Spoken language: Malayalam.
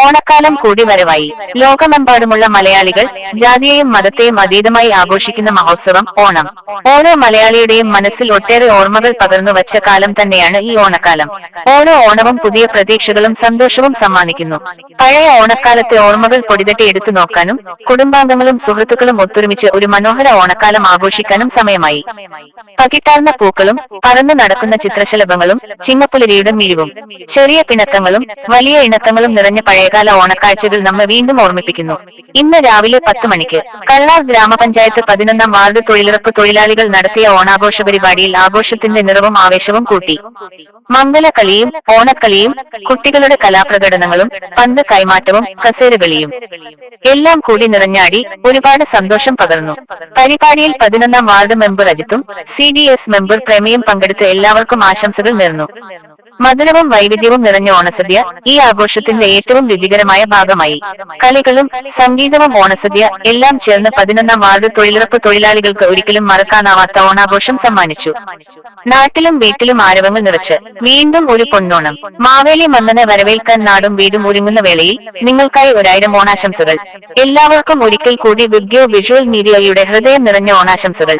ഓണക്കാലം കൂടി വരവായി. ലോകമെമ്പാടുമുള്ള മലയാളികൾ ജാതിയെയും മതത്തെയും അതീതമായി ആഘോഷിക്കുന്ന മഹോത്സവം ഓണം. ഓരോ മലയാളിയുടെയും മനസ്സിൽ ഒട്ടേറെ ഓർമ്മകൾ പകർന്നു വച്ച കാലം തന്നെയാണ് ഈ ഓണക്കാലം. ഓരോ ഓണവും പുതിയ പ്രതീക്ഷകളും സന്തോഷവും സമ്മാനിക്കുന്നു. പഴയ ഓണക്കാലത്തെ ഓർമ്മകൾ പൊടിതട്ടി എടുത്തു നോക്കാനും കുടുംബാംഗങ്ങളും സുഹൃത്തുക്കളും ഒത്തൊരുമിച്ച് ഒരു മനോഹര ഓണക്കാലം ആഘോഷിക്കാനും സമയമായി. പകിട്ടാർന്ന പൂക്കളും പറന്നു നടക്കുന്ന ചിത്രശലഭങ്ങളും ചിങ്ങപ്പുലരിയുടെ മിഴിവും ചെറിയ പിണക്കങ്ങളും വലിയ ഇണക്കങ്ങളും നിറഞ്ഞ പഴയകാല ഓണക്കാഴ്ചകൾ നമ്മെ വീണ്ടും ഓർമ്മിപ്പിക്കുന്നു. ഇന്ന് രാവിലെ 10 മണിക്ക് കള്ളാർ ഗ്രാമപഞ്ചായത്ത് 11-ാം വാർഡ് തൊഴിലുറപ്പ് തൊഴിലാളികൾ നടത്തിയ ഓണാഘോഷ പരിപാടിയിൽ ആഘോഷത്തിന്റെ നിറവും ആവേശവും കൂട്ടി. മംഗലക്കളിയും ഓണക്കളിയും കുട്ടികളുടെ കലാപ്രകടനങ്ങളും പന്ത് കൈമാറ്റവും കസേരകളിയും എല്ലാം കൂടി നിറഞ്ഞാടി ഒരുപാട് സന്തോഷം പകർന്നു. പരിപാടിയിൽ 11-ാം വാർഡ് മെമ്പർ അജിത്തും CDS മെമ്പർ പ്രേമയും പങ്കെടുത്ത് എല്ലാവർക്കും ആശംസകൾ നേർന്നു. മധുരവും വൈവിധ്യവും നിറഞ്ഞ ഓണസദ്യ ഈ ആഘോഷത്തിന്റെ ഏറ്റവും രുചികരമായ ഭാഗമായി. കളികളും സംഗീതവും ഓണസദ്യ എല്ലാം ചേർന്ന് 11-ാം വാർഡ് തൊഴിലുറപ്പ് തൊഴിലാളികൾക്ക് ഒരിക്കലും മറക്കാനാവാത്ത ഓണാഘോഷം സമ്മാനിച്ചു. നാട്ടിലും വീട്ടിലും ആരവങ്ങൾ നിറച്ച് വീണ്ടും ഒരു പൊന്നോണം. മാവേലി മന്നനെ വരവേൽക്കാൻ നാടും വീടും ഒരുങ്ങുന്ന വേളയിൽ നിങ്ങൾക്കായി 1000 ഓണാശംസകൾ. എല്ലാവർക്കും ഒരിക്കൽ കൂടി വിബ്ഗോ വിഷ്വൽ മീഡിയയുടെ ഹൃദയം നിറഞ്ഞ ഓണാശംസകൾ.